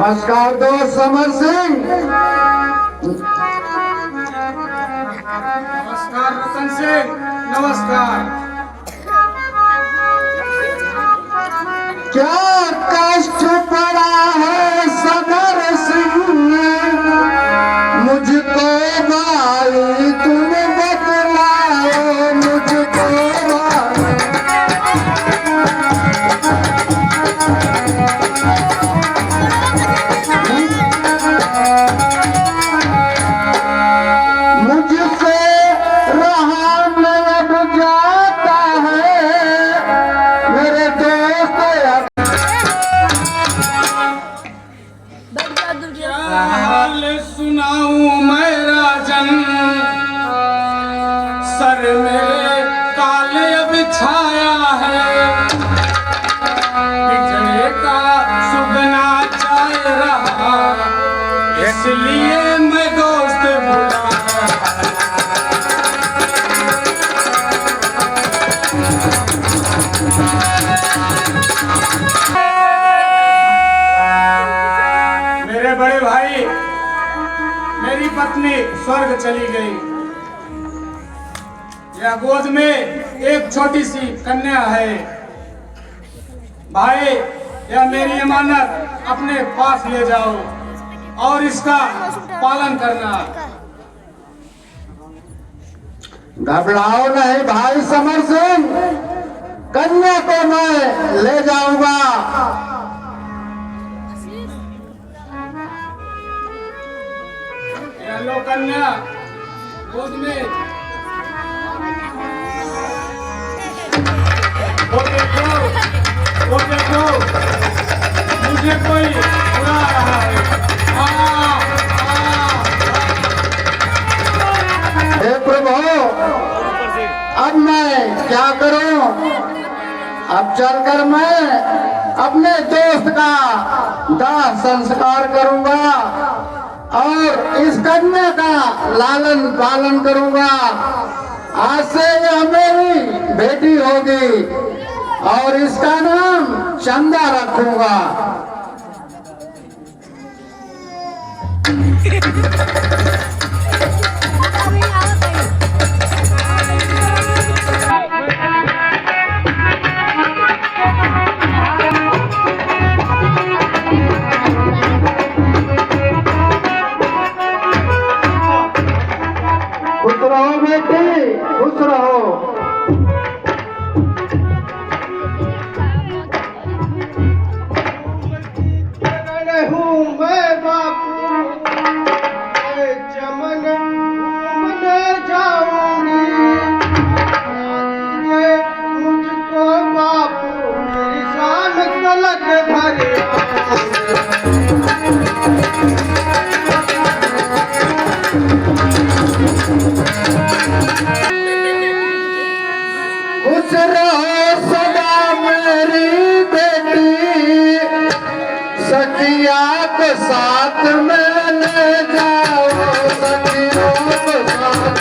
नमस्कार दोस्त समर सिंह। नमस्कार रतन सिंह। नमस्कार। क्या कष्ट पड़ा है समर सिंह, मुझको भाई तुम बतलाओ, मुझको भाई। मुझसे रहा नहीं अब जाता है मेरे दोस्त। क्या हाल सुनाऊं मैं राजन, सर मेरे काले बिछाया है, बिजली का सुगना चाह रहा, इसलिए मैं दोस्त बुलाया। मेरे बड़े भाई, मेरी पत्नी स्वर्ग चली गई, यह गोद में एक छोटी सी कन्या है। भाई, यह मेरी अमानत अपने पास ले जाओ और इसका पालन करना। घबराओ नहीं भाई समर सिंह, कन्या को मैं ले जाऊंगा। यह लो कन्या गोद में। वो देखो, मुझे कोई बुला रहा है। हे प्रभु, अब मैं क्या करूं? अब चलकर मैं अपने दोस्त का दाह संस्कार करूंगा और इस कन्या का लालन पालन करूंगा। आज से यह मेरी बेटी होगी और इसका नाम चंदा रखूंगा। खुश रहो बेटी, खुश रहो। मैं बापू चमन घूमने जाऊंगी, मुझको बापू मेरी शान तलक भरे। खुश रहो सदा मेरी बेटी, सखिया को साथ में ले जाओ, सखियों को साथ।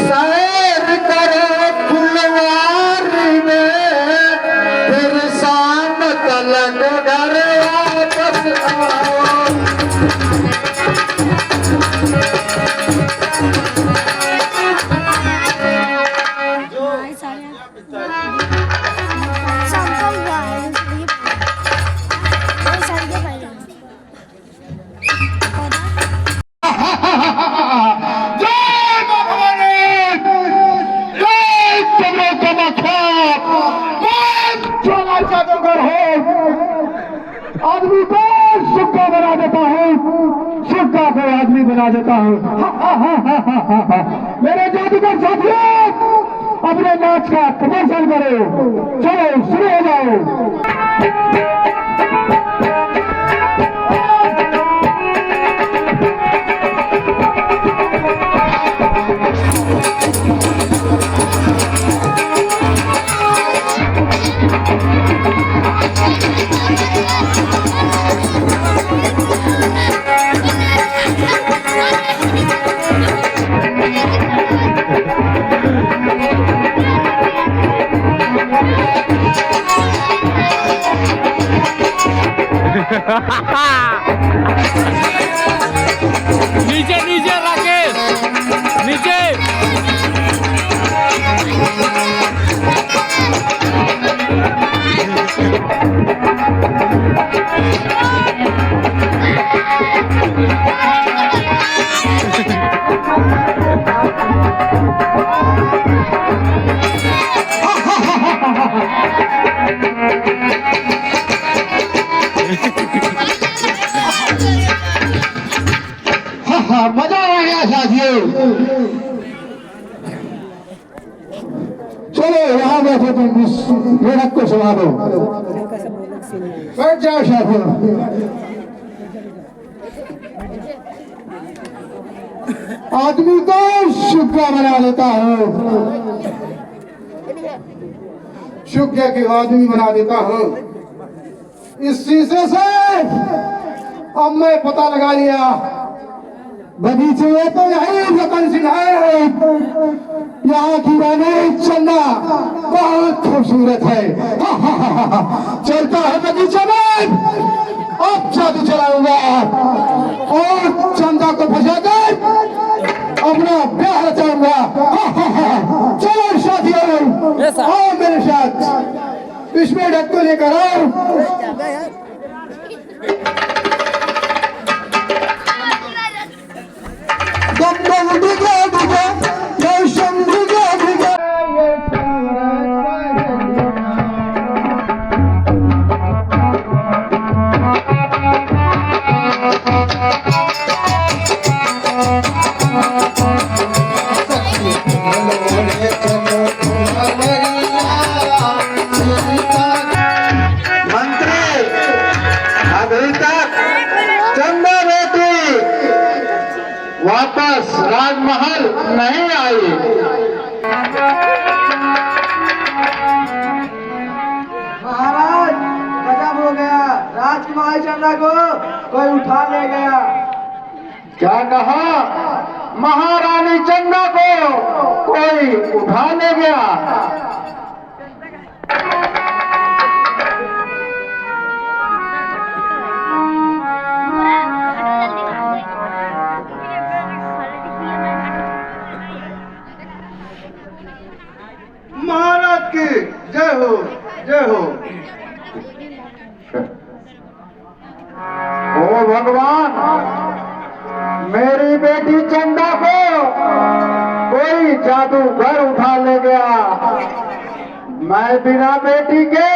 सैर करो फुलवारी में, फिर शाम तलक घर वापस आओ। आदमी को सुक्का बना देता हूँ, सुक्का को आदमी बना देता हूँ। मेरे जादूगर साथियों, अपने नाच का प्रदर्शन करो। चलो शुरू हो जाओ। Thank you. नीचे नीचे राकेश नीचे मजा आ गया साथियों। चलो यहाँ बैठे तुम इस मेढक को संभालो। बैठ जाओ साथियों। आदमी को शुक्र बना लेता हूँ, शुक्र के आदमी बना देता हूँ। इस शीशे से अब मैं पता लगा लिया, बगीचे में तो यही रतन सिंह है। यहाँ की रानी चंदा बहुत खूबसूरत है। चलता है बगीचे में, अब जादू चलाऊंगा और चंदा को फंसाकर अपना ब्याह रचाऊंगा। चलो साथियों, आओ मेरे साथ, इसमें ढक को लेकर आओ। वापस राजमहल नहीं आई। महाराज गजब हो गया, राजकुमारी चंदा को कोई उठा ले गया। क्या कहा? महारानी चंदा को कोई उठा ले गया। महाराज की जय हो, जय हो। ओ भगवान, मेरी बेटी चंदा को कोई जादूगर उठा ले गया। मैं बिना बेटी के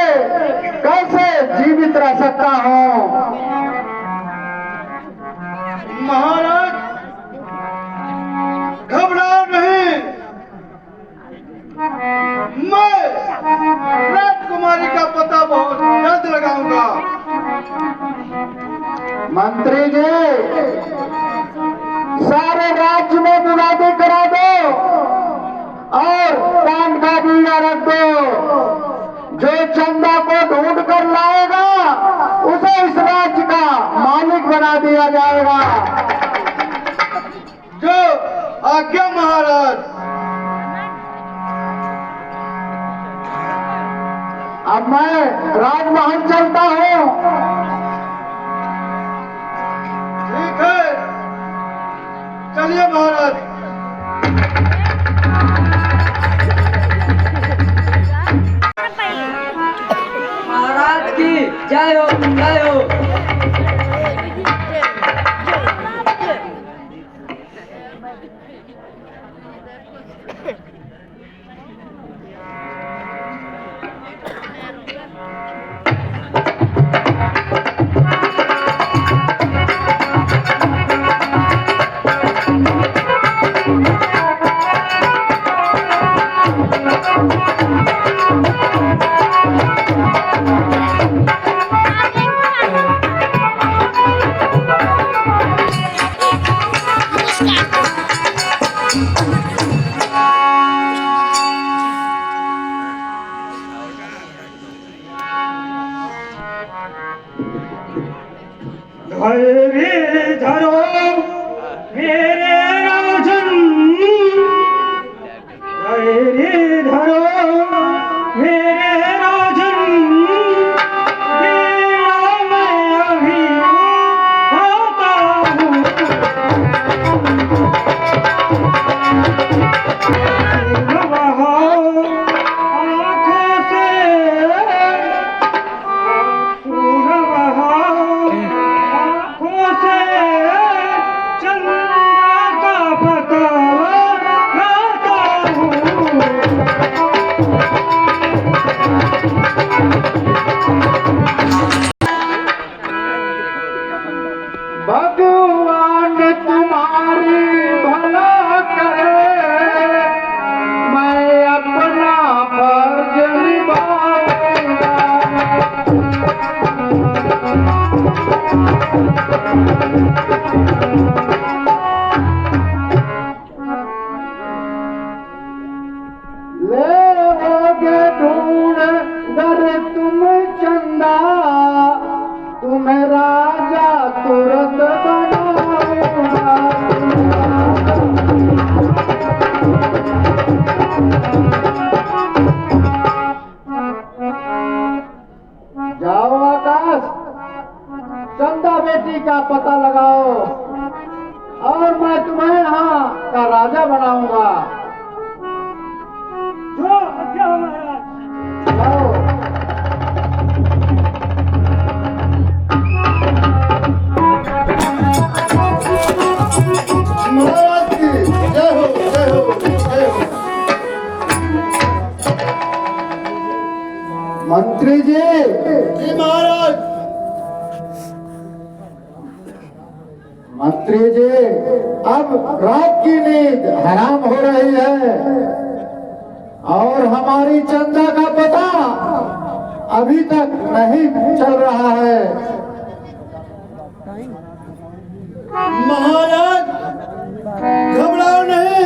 कैसे जीवित रह सकता हूँ? महाराज घबराओ नहीं, मैं राजकुमारी का पता बहुत जल्द लगाऊंगा। मंत्री जी, सारे राज्य में मुनादी करा दो और कान का बीड़ा रख दो। जो चंदा को ढूंढ कर लाएगा उसे इस राज्य का मालिक बना दिया जाएगा। जो आज्ञा महाराज। अब मैं राजमहल चलता हूँ। ठीक है, चलिए महाराज। महाराज की जय हो, जय हो। धैर्य धरो मेरे राजन, धैर्य धरो मेरे राजन, वीणा मैं अभी जाओ आकाश, चंदा बेटी का पता लगाओ और मैं तुम्हें यहाँ का राजा बनाऊंगा। जो क्या महाराज। जाओ। महाराज की जय हो, जय हो, जय हो। मंत्री जी। जी महाराज। मंत्री जी, अब रात की नींद हराम हो रही है और हमारी चंदा का पता अभी तक नहीं चल रहा है। महाराज घबराओ नहीं,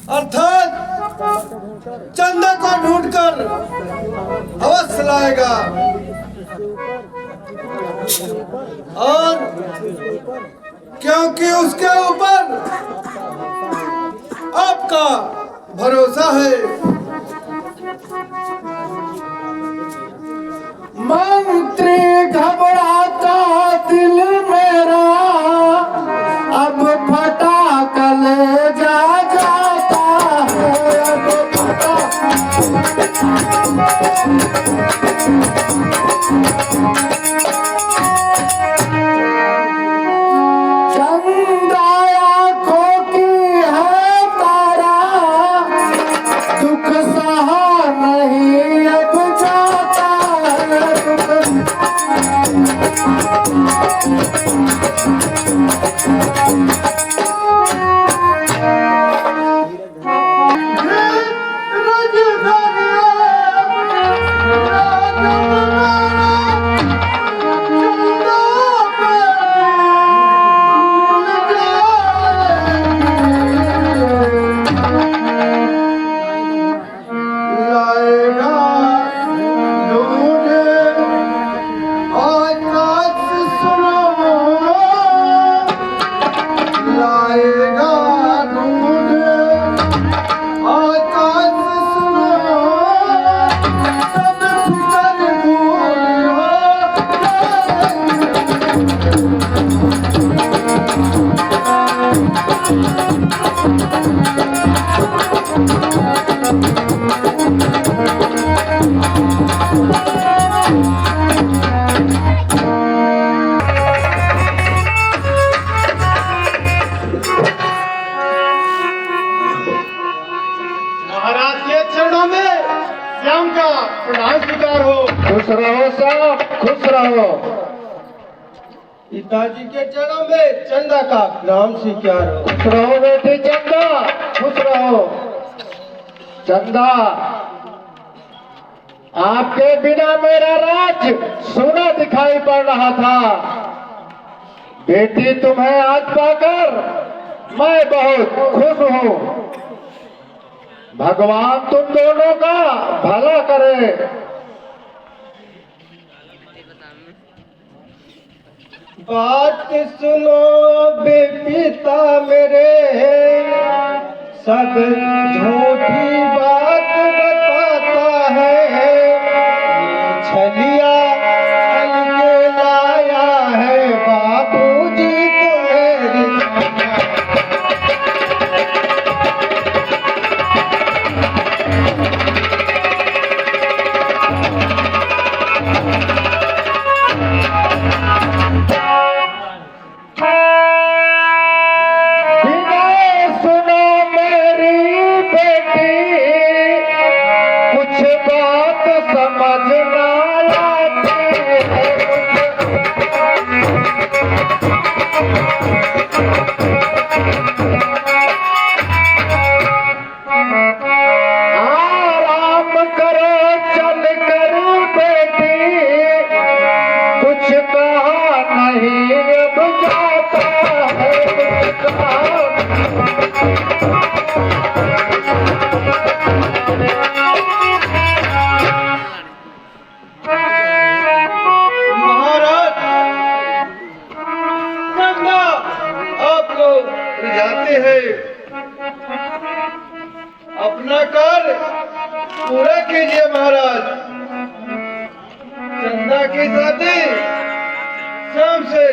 अर्थात चंदा को ढूंढकर अवश्य लाएगा और क्योंकि उसके ऊपर आपका भरोसा है। मंत्री घबराता दिल मेरा अब फटा कलेजा जाता है, अब फटा। चंदा आँखों की है तारा, दुख सहा नहीं अब जाता है, खुश रहो साहब, खुश रहो। पिताजी के चरणों में चंदा का नाम स्वीकार हो। खुश रहो बेटी चंदा, खुश रहो। चंदा, आपके बिना मेरा राज सोना दिखाई पड़ रहा था। बेटी तुम्हें आज पाकर मैं बहुत खुश हूँ। भगवान तुम दोनों का भला करे। बात सुनो बे पिता मेरे, सब झूठी बात बताता है। ये छलिया छल के लाया है बाबूजी तुम्हें। आपको पूरा कीजिए महाराज। चंदा की शादी शाम से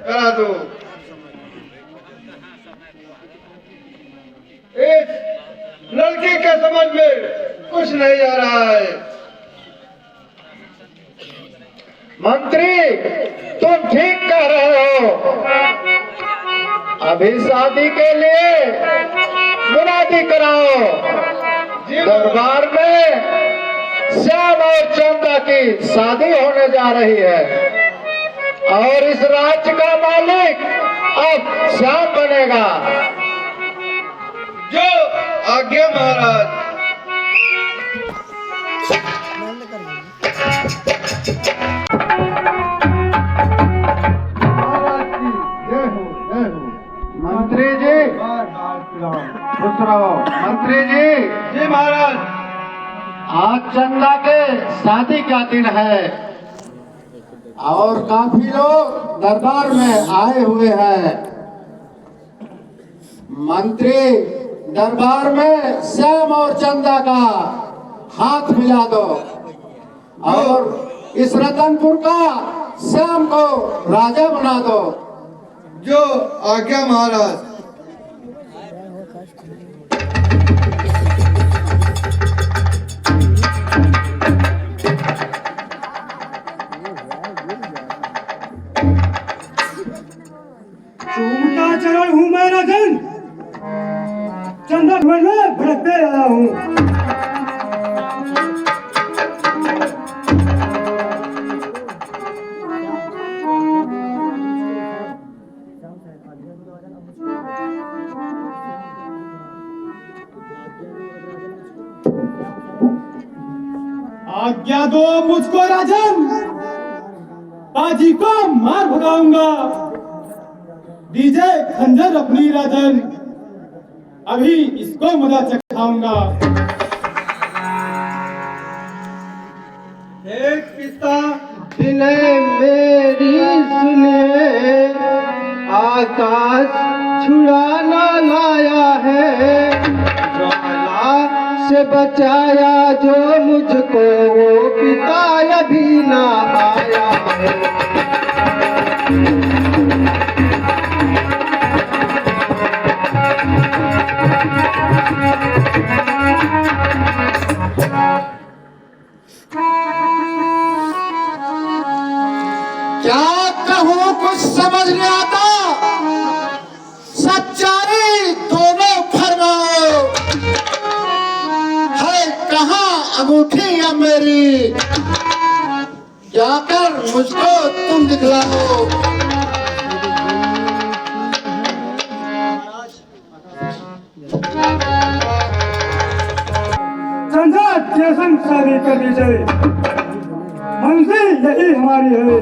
करा दो। इस लड़की के समझ में कुछ नहीं आ रहा है। मंत्री, तुम ठीक कह रहे हो। अभी शादी के लिए मुनादी कराओ। दरबार में श्याम और चंदा की शादी होने जा रही है और इस राज्य का मालिक अब श्याम बनेगा। जो आज्ञा महाराज। मंत्री जी खुश रहो। मंत्री जी महाराज, आज चंदा के शादी का दिन है और काफी लोग दरबार में आए हुए हैं। मंत्री, दरबार में श्याम और चंदा का हाथ मिला दो और इस रतनपुर का श्याम को राजा बना दो। जो आज्ञा महाराज। चूमता चरण हूँ मैं राजन, चंदा घर में भड़कते आया हूँ। आज्ञा दो मुझको राजन, बाजी को मार भगाऊंगा। दीजिए खंजर अपनी राजन, अभी इसको मजा चखाऊंगा। हे पिता, विनय मेरी सुनिए। आकाश छुड़ाना लाया है, ज्वाला से बचाया जो मुझको, वो पिता अभी ना आया है। क्या कहूँ कुछ समझ नहीं आता, सच्चाई दोनों फरमाओ। है कहाँ अंगूठी अब मेरी, जाकर मुझको तुम दिखलाओ। चंदा के संग शादी कर दीजिए, मंजिल यही हमारी है।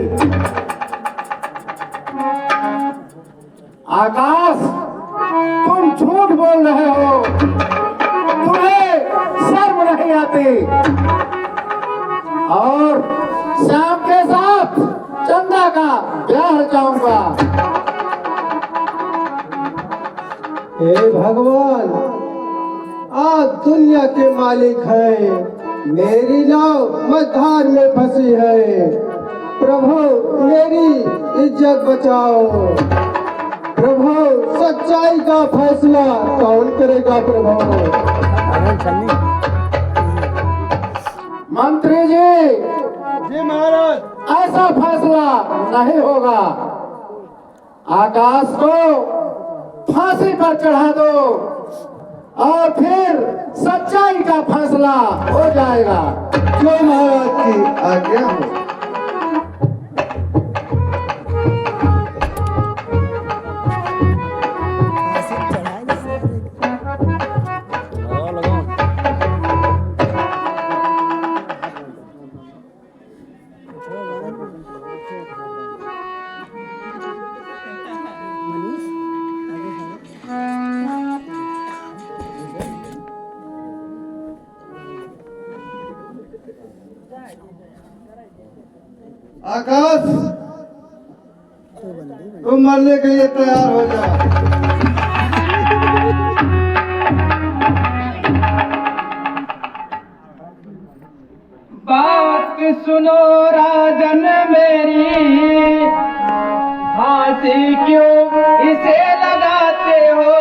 आकाश, तुम झूठ बोल रहे हो, तुम्हें शर्म नहीं आती। और श्याम के साथ चंदा का ब्याह रचाऊंगा। हे भगवान, आज दुनिया के मालिक है, मेरी नाव मझधार में फंसी है। प्रभु मेरी इज्जत बचाओ। प्रभु सच्चाई का फैसला कौन करेगा प्रभु? मंत्री जी महाराज, ऐसा फैसला नहीं होगा। आकाश को फांसी पर चढ़ा दो और फिर सच्चाई का फैसला हो जाएगा। जो महाराज की आज्ञा हो। आकाश, तुम मरने के लिए तैयार हो जाओ। बात सुनो राजन मेरी, फांसी क्यों इसे लगाते हो?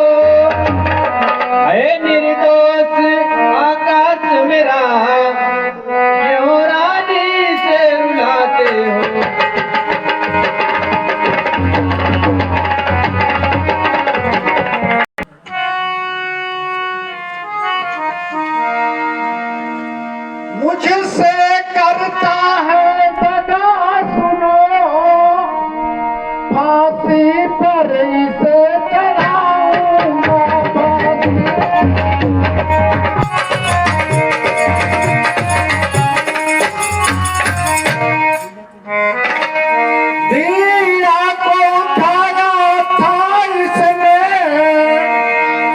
है निर्दोष आकाश मेरा, क्यों रानी से रुलाते हो? मुझसे करता है दगा सुनो, फांसी पर इसे चढ़ाऊंगा। दिया को उठाया था इसने,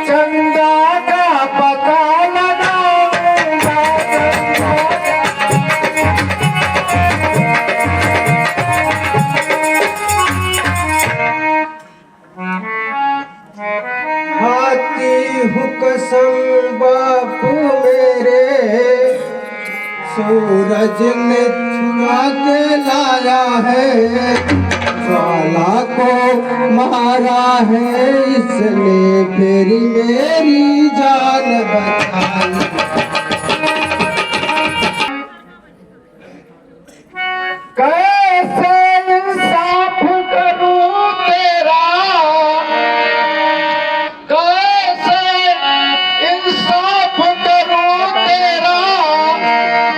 चंदा का पता लगाऊंगा। खाती हूँ कसम बापू मेरे, सूरज ने चुरा के लाया है, ज्वाला को मारा है इसने, फिर मेरी जान बचाई। कैसे इंसाफ करूं तेरा, कैसे इंसाफ करूं तेरा,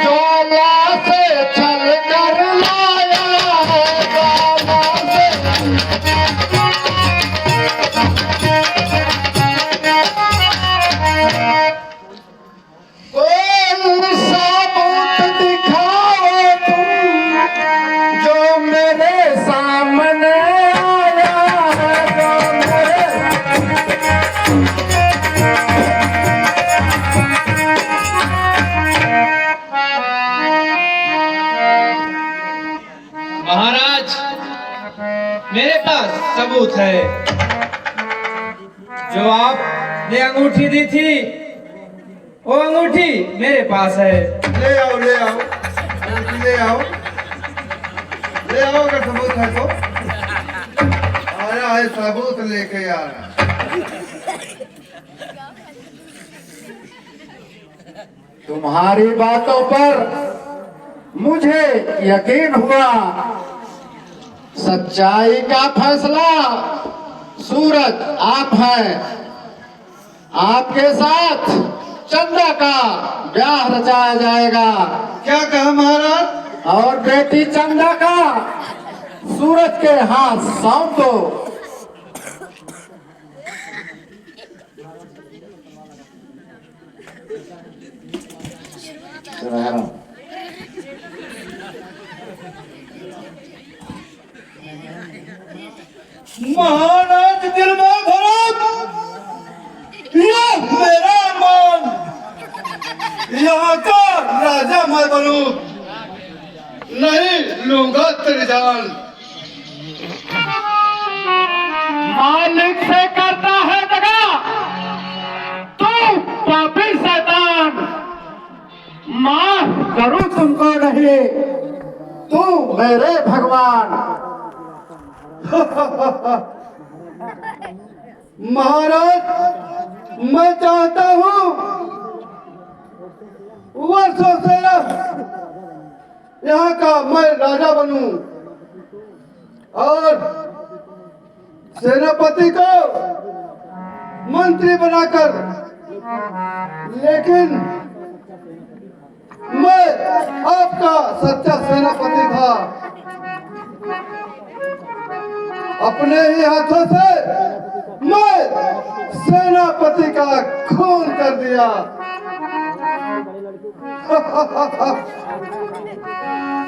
ज्वाला से छल कर लाया है, ज्वाला से। कोई सबूत दिखाओ तुम, जो मेरे सामने आया है, जो मेरे। महाराज, मेरे पास सबूत है। जो आपने अंगूठी दी थी, वो अंगूठी मेरे पास है। ले आओ ले आओ ले आओ ले आओ, अगर सबूत है तो। आया है सबूत लेके आ रहा। तुम्हारी बातों पर मुझे यकीन हुआ, सच्चाई का फैसला सूरज आप हैं। आपके साथ चंदा का ब्याह रचाया जाएगा, क्या कहा महाराज? और बेटी चंदा का सूरज के हाथ सौंप दो। महाराज दिल में भरा, यह मेरा मान, यहाँ का राजा मैं बनूं, नहीं लूंगा तेरी जान। मालिक से करता है दगा, तू पापी शैतान, माफ करूं तुमको नहीं, तू मेरे भगवान। महाराज, मैं चाहता हूँ वर्षों से यहाँ का मैं राजा बनूं और सेनापति को मंत्री बनाकर, लेकिन मैं आपका सच्चा सेनापति था। अपने ही हाथों से मैं सेनापति का खून कर दिया।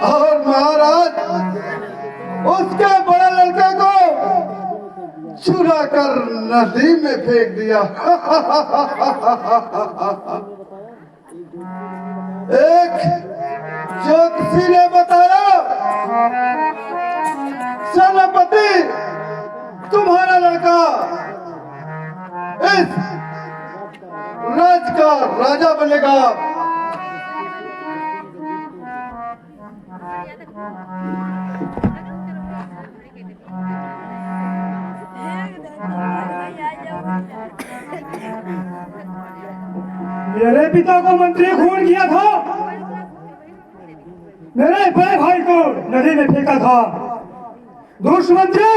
और महाराज, उसके बड़े लड़के को चुरा कर नदी में फेंक दिया। एक ज्योतिषी ने बताया, सेनापति तुम्हारा लड़का इस राज का राजा बनेगा। मेरे पिता को मंत्री खून किया था, मेरे बड़े भाई को नदी में फेंका था। दुष्ट मंत्री,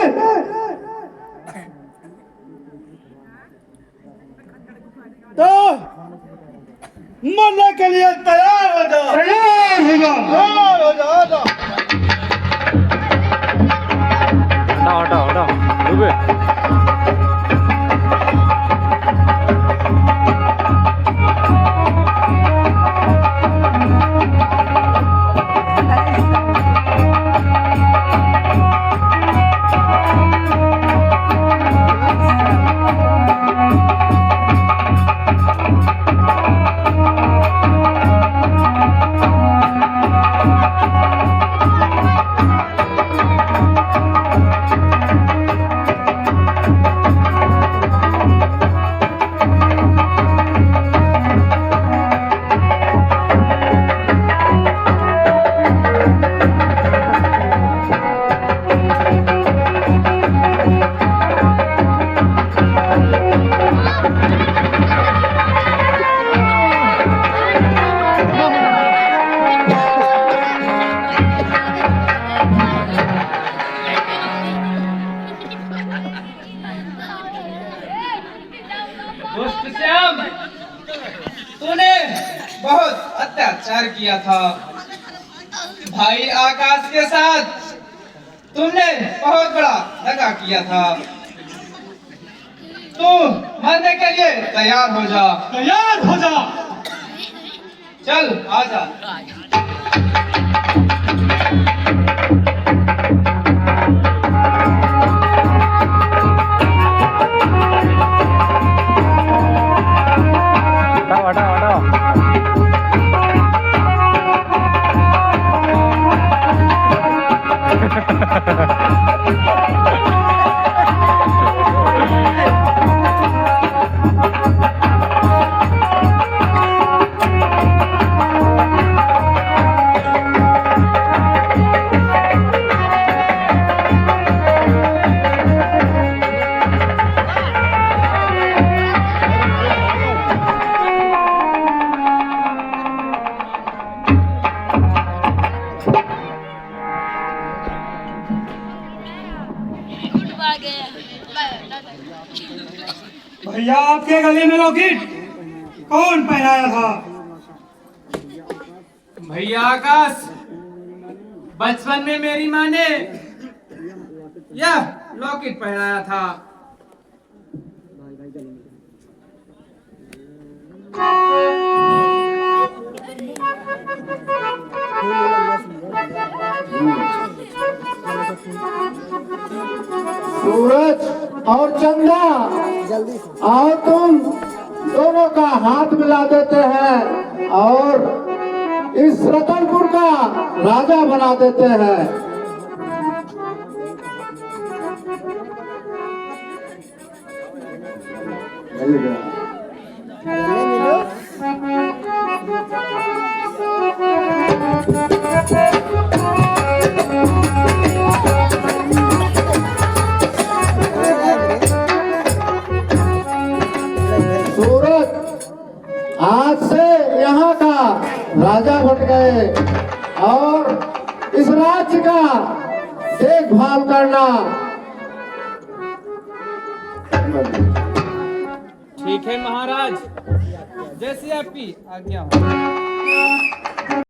तो मरने के लिए तैयार हो जाओ। तैयार हो जाओ। हटाओ हटाओ हटाओ रुके। दुष्ट श्याम, तूने बहुत अत्याचार किया था। भाई आकाश के साथ तुमने बहुत बड़ा दगा किया था। तू मरने के लिए तैयार हो जा। तैयार हो जा। चल आजा। हटाओ हटाओ हटाओ। भैया, आपके गले में लॉकेट कौन पहनाया था? भैया आकाश, बचपन में मेरी माँ ने यह लॉकेट पहनाया था। सूरज और चंदा, आओ तुम दोनों का हाथ मिला देते हैं और इस रतनपुर का राजा बना देते हैं। सूरज, आज से यहाँ का राजा बन गए और इस राज्य का देखभाल करना। ठीक है महाराज, जैसी आपकी आज्ञा हो।